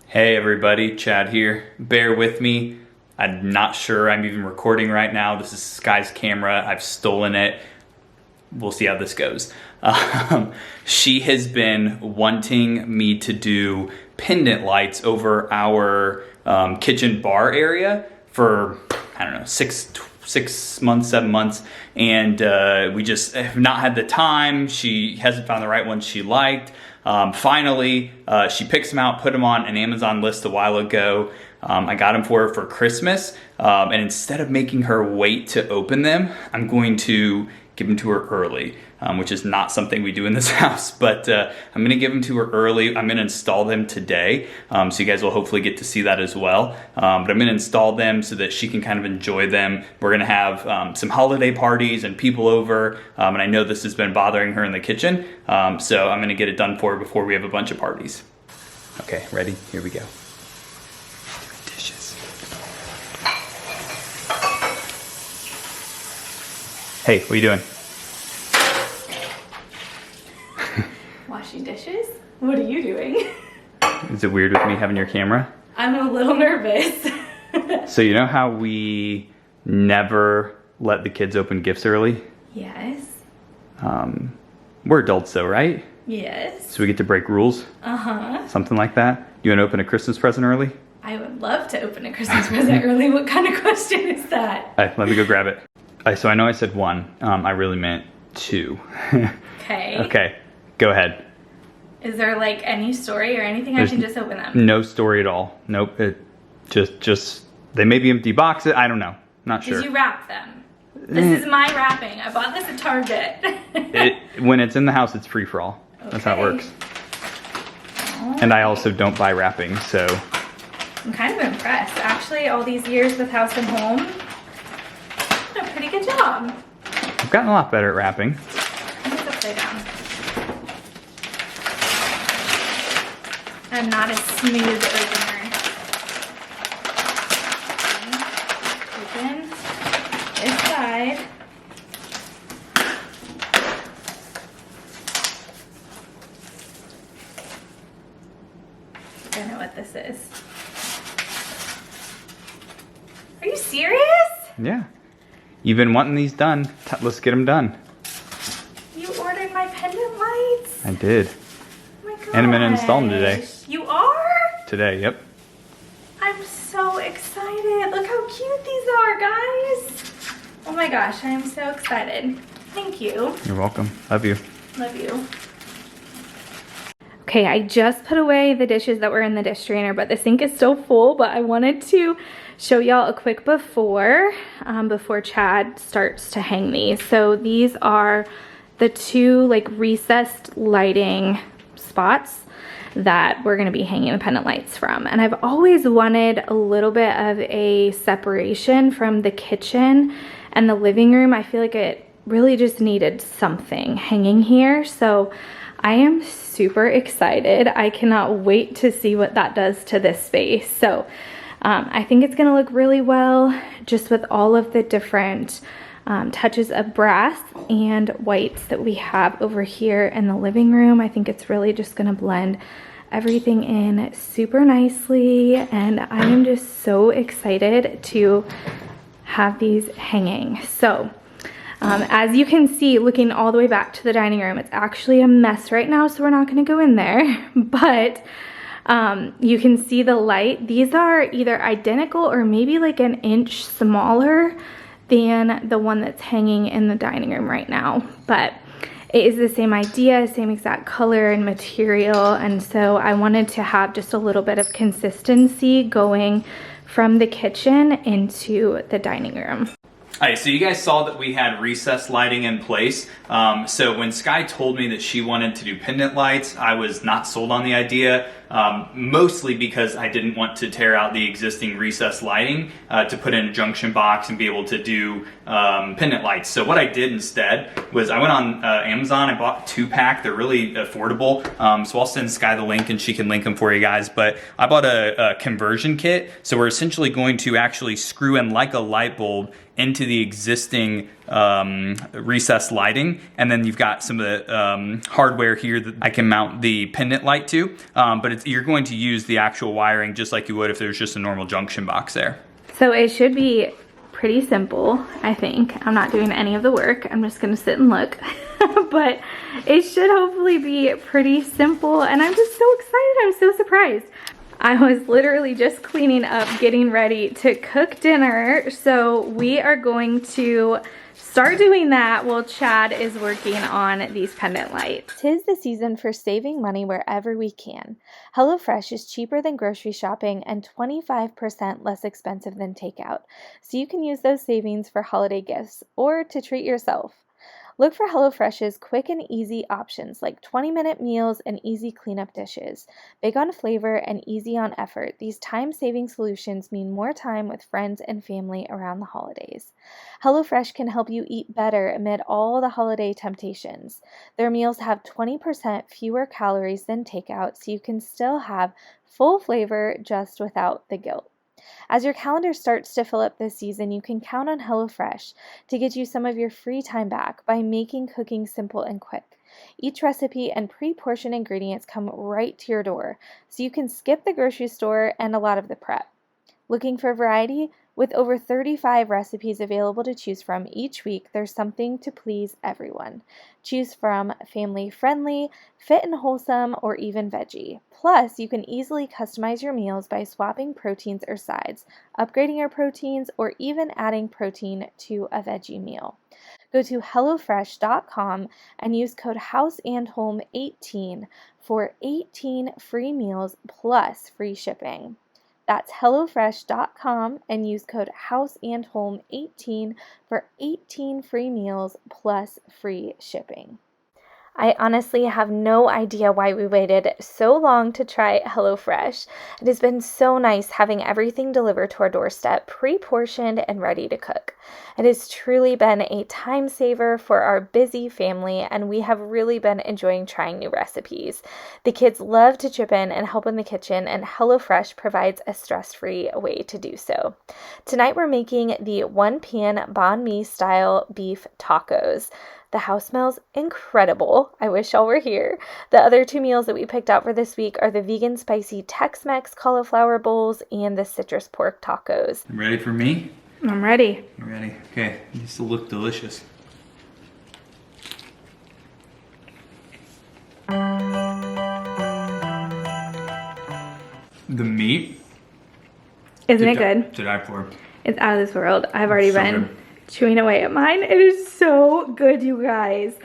Hey everybody, Chad here. Bear with me. I'm not sure I'm even recording right now. This is Sky's camera. I've stolen it. We'll see how this goes. She has been wanting me to do pendant lights over our kitchen bar area for, I don't know, 6 months, 7 months, and we just have not had the time. She hasn't found the right ones she liked. Finally, she picks them out, put them on an Amazon list a while ago. I got them for her for Christmas, and instead of making her wait to open them, I'm going to give them to her early, which is not something we do in this house, but I'm gonna give them to her early. I'm gonna install them today, so you guys will hopefully get to see that as well. But I'm gonna install them so that she can kind of enjoy them. We're gonna have some holiday parties and people over, and I know this has been bothering her in the kitchen, so I'm gonna get it done for her before we have a bunch of parties. Okay, ready? Here we go. Dishes. Hey, what are you doing? Washing dishes? What are you doing? Is it weird with me having your camera? I'm a little nervous. So you know how we never let the kids open gifts early? Yes. We're adults though, right? Yes. So we get to break rules? Uh-huh. Something like that? You want to open a Christmas present early? I would love to open a Christmas present early. What kind of question is that? All right, let me go grab it. All right, so I know I said 1. I really meant 2. Okay. Okay, go ahead. Is there like any story or anything? I can just open them? No story at all. Nope, it just, they may be empty boxes. I don't know, not sure. Did you wrap them? This is my wrapping. I bought this at Target. When it's in the house, it's free for all. Okay. That's how it works. Right. And I also don't buy wrapping, so. I'm kind of impressed. Actually, all these years with House and Home, did a pretty good job. I've gotten a lot better at wrapping. It's upside down. I'm not a smooth opener. Open this side. I know what this is. Are you serious? Yeah. You've been wanting these done. Let's get them done. You ordered my pendant lights? I did. Oh my gosh. And I'm gonna install them today. You are? Today, yep. I'm so excited. Look how cute these are, guys. Oh my gosh, I am so excited. Thank you. You're welcome. Love you. Love you. Okay, I just put away the dishes that were in the dish drainer, but the sink is still full, but I wanted to show y'all a quick before Chad starts to hang these. So these are the 2 like recessed lighting spots that we're gonna be hanging the pendant lights from. And I've always wanted a little bit of a separation from the kitchen and the living room. I feel like it really just needed something hanging here. So I am super excited. I cannot wait to see what that does to this space. So I think it's gonna look really well just with all of the different touches of brass and whites that we have over here in the living room. I think it's really just gonna blend everything in super nicely, and I am just so excited to have these hanging. So as you can see, looking all the way back to the dining room, it's actually a mess right now, so we're not gonna go in there, but you can see the light. These are either identical or maybe like an inch smaller than the one that's hanging in the dining room right now, but it is the same idea, same exact color and material, and so I wanted to have just a little bit of consistency going from the kitchen into the dining room. All right, so you guys saw that we had recessed lighting in place. So when Sky told me that she wanted to do pendant lights, I was not sold on the idea, mostly because I didn't want to tear out the existing recessed lighting to put in a junction box and be able to do pendant lights. So what I did instead was I went on Amazon, I bought a 2-pack, they're really affordable. So I'll send Sky the link and she can link them for you guys, but I bought a conversion kit. So we're essentially going to actually screw in like a light bulb into the existing recessed lighting. And then you've got some of the hardware here that I can mount the pendant light to. But you're going to use the actual wiring just like you would if there's just a normal junction box there. So it should be pretty simple, I think. I'm not doing any of the work. I'm just gonna sit and look. But it should hopefully be pretty simple, and I'm just so excited. I'm so surprised. I was literally just cleaning up, getting ready to cook dinner. So we are going to start doing that while Chad is working on these pendant lights. 'Tis the season for saving money wherever we can. HelloFresh is cheaper than grocery shopping and 25% less expensive than takeout. So you can use those savings for holiday gifts or to treat yourself. Look for HelloFresh's quick and easy options like 20-minute meals and easy cleanup dishes. Big on flavor and easy on effort, these time-saving solutions mean more time with friends and family around the holidays. HelloFresh can help you eat better amid all the holiday temptations. Their meals have 20% fewer calories than takeout, so you can still have full flavor just without the guilt. As your calendar starts to fill up this season, you can count on HelloFresh to get you some of your free time back by making cooking simple and quick. Each recipe and pre-portioned ingredients come right to your door, so you can skip the grocery store and a lot of the prep. Looking for variety? With over 35 recipes available to choose from each week, there's something to please everyone. Choose from family-friendly, fit and wholesome, or even veggie. Plus, you can easily customize your meals by swapping proteins or sides, upgrading your proteins, or even adding protein to a veggie meal. Go to HelloFresh.com and use code HouseandHome18 for 18 free meals plus free shipping. That's HelloFresh.com and use code HouseandHome18 for 18 free meals plus free shipping. I honestly have no idea why we waited so long to try HelloFresh. It has been so nice having everything delivered to our doorstep, pre-portioned and ready to cook. It has truly been a time saver for our busy family, and we have really been enjoying trying new recipes. The kids love to chip in and help in the kitchen, and HelloFresh provides a stress-free way to do so. Tonight we're making the one-pan banh mi style beef tacos. The house smells incredible. I wish y'all were here. The other two meals that we picked out for this week are the vegan spicy Tex-Mex cauliflower bowls and the citrus pork tacos. Ready for me? I'm ready. I'm ready. Okay, these will look delicious. The meat. Isn't it good? To die for. It's out of this world. I've already So been good. chewing away at mine. It is so good, you guys.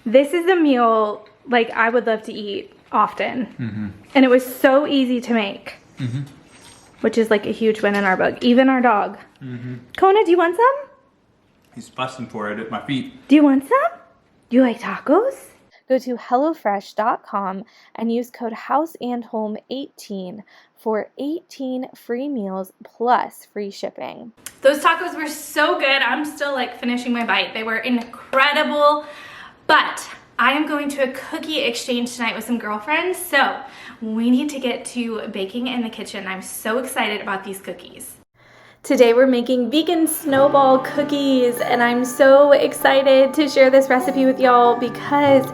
This is a meal like I would love to eat often. And it was so easy to make, which is like a huge win in our book. Even our dog. Kona, do you want some? He's busting for it at my feet. Do you want some? Do you like tacos? Go to HelloFresh.com and use code HouseandHome18 for 18 free meals plus free shipping. Those tacos were so good. I'm still like finishing my bite. They were incredible, but I am going to a cookie exchange tonight with some girlfriends, so we need to get to baking in the kitchen. I'm so excited about these cookies. Today we're making vegan snowball cookies, and I'm so excited to share this recipe with y'all because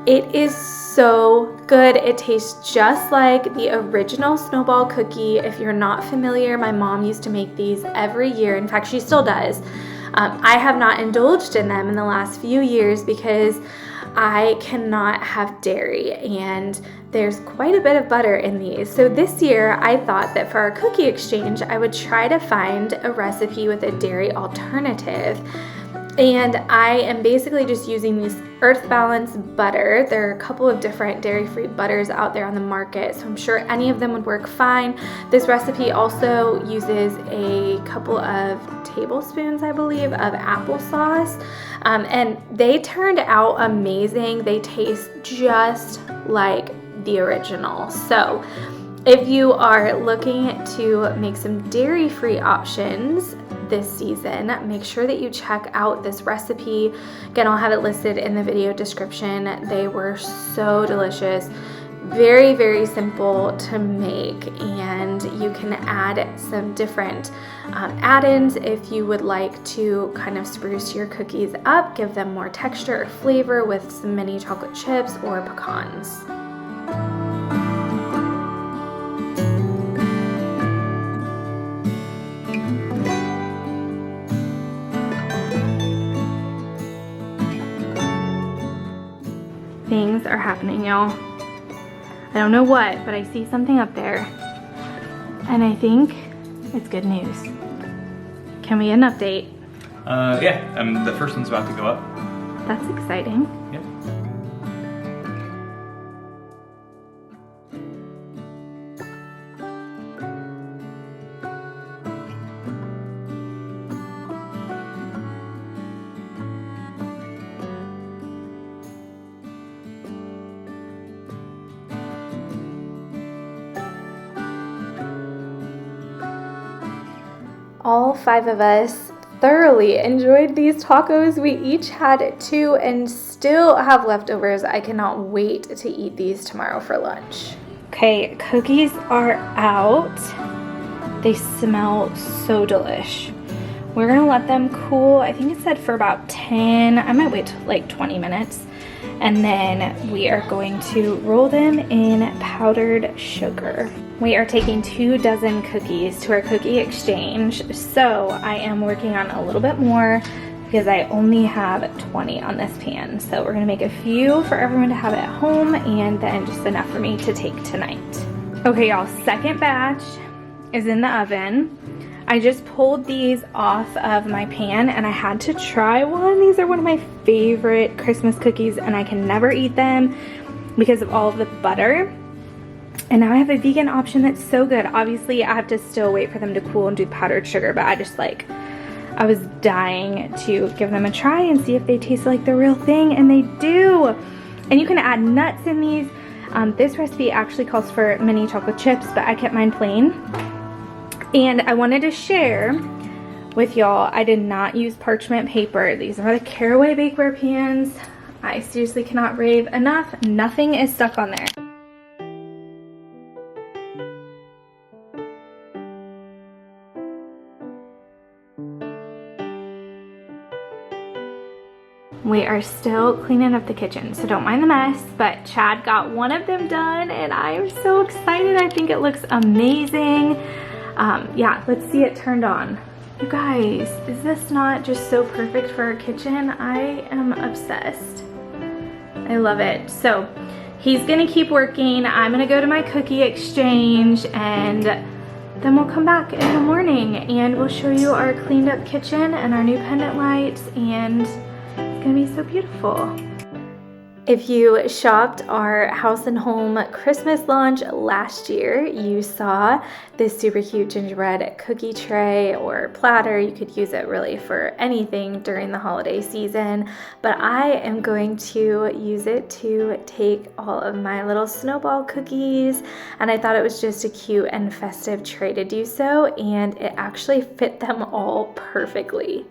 it is so good. It tastes just like the original snowball cookie. If you're not familiar, my mom used to make these every year. In fact, she still does. I have not indulged in them in the last few years because I cannot have dairy, and there's quite a bit of butter in these. So this year I thought that for our cookie exchange, I would try to find a recipe with a dairy alternative. And I am basically just using these Earth Balance butter. There are a couple of different dairy-free butters out there on the market, so I'm sure any of them would work fine. This recipe also uses a couple of tablespoons, I believe, of applesauce. And they turned out amazing. They taste just like the original. So if you are looking to make some dairy-free options this season, make sure that you check out this recipe. Again, I'll have it listed in the video description. They were so delicious. Very, very simple to make, and you can add some different add-ins if you would like to kind of spruce your cookies up, give them more texture or flavor with some mini chocolate chips or pecans. Things are happening, y'all. I don't know what, but I see something up there, and I think it's good news. Can we get an update? Yeah, the first one's about to go up. That's exciting. Yep. All 5 of us thoroughly enjoyed these tacos. We each had 2 and still have leftovers. I cannot wait to eat these tomorrow for lunch. Okay, cookies are out. They smell so delish. We're gonna let them cool. I think it said for about 10, I might wait like 20 minutes. And then we are going to roll them in powdered sugar. We are taking 24 cookies to our cookie exchange. So I am working on a little bit more because I only have 20 on this pan. So we're gonna make a few for everyone to have at home and then just enough for me to take tonight. Okay, y'all, second batch is in the oven. I just pulled these off of my pan and I had to try one. These are one of my favorite Christmas cookies and I can never eat them because of all of the butter. And now I have a vegan option that's so good. Obviously, I have to still wait for them to cool and do powdered sugar, but I was dying to give them a try and see if they taste like the real thing, and they do. And you can add nuts in these. This recipe actually calls for mini chocolate chips, but I kept mine plain. And I wanted to share with y'all, I did not use parchment paper. These are the Caraway bakeware pans. I seriously cannot rave enough. Nothing is stuck on there. We are still cleaning up the kitchen, so don't mind the mess, but Chad got one of them done and I am so excited. I think it looks amazing. Yeah, let's see it turned on. You guys, is this not just so perfect for our kitchen? I am obsessed. I love it. So he's gonna keep working. I'm gonna go to my cookie exchange and then we'll come back in the morning and we'll show you our cleaned up kitchen and our new pendant lights, and it's gonna be so beautiful. If you shopped our House and Home Christmas launch last year, you saw this super cute gingerbread cookie tray or platter. You could use it really for anything during the holiday season, but I am going to use it to take all of my little snowball cookies, and I thought it was just a cute and festive tray to do so, and it actually fit them all perfectly.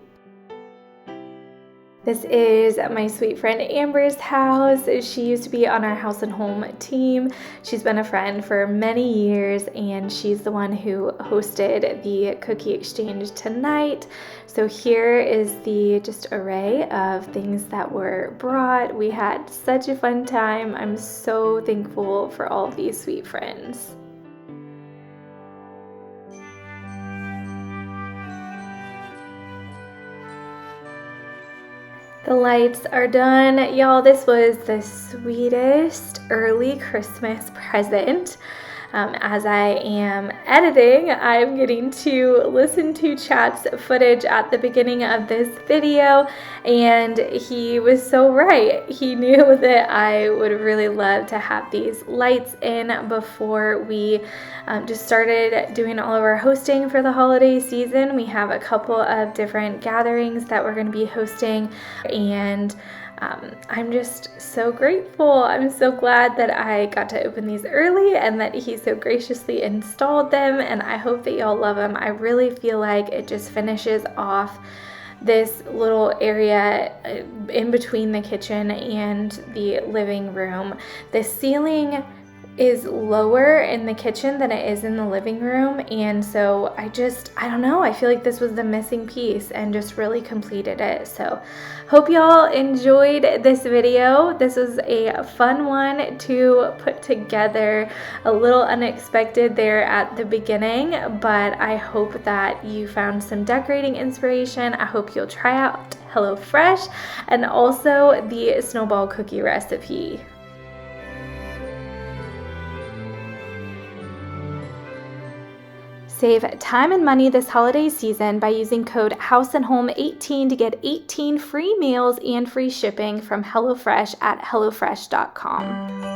This is my sweet friend Amber's house. She used to be on our House and Home team. She's been a friend for many years, and she's the one who hosted the cookie exchange tonight. So here is the just array of things that were brought. We had such a fun time. I'm so thankful for all of these sweet friends. The lights are done. Y'all, this was the sweetest early Christmas present. As I am editing, I'm getting to listen to Chad's footage at the beginning of this video, and he was so right. He knew that I would really love to have these lights in before we just started doing all of our hosting for the holiday season. We have a couple of different gatherings that we're going to be hosting, and I'm just so grateful. I'm so glad that I got to open these early and that he so graciously installed them, and I hope that y'all love them. I really feel like it just finishes off this little area in between the kitchen and the living room. The ceiling is lower in the kitchen than it is in the living room, and so I don't know, I feel like this was the missing piece and just really completed it. So hope y'all enjoyed this video. This was a fun one to put together, a little unexpected there at the beginning, but I hope that you found some decorating inspiration. I hope you'll try out HelloFresh and also the snowball cookie recipe. Save time and money this holiday season by using code HouseandHome18 to get 18 free meals and free shipping from HelloFresh at HelloFresh.com.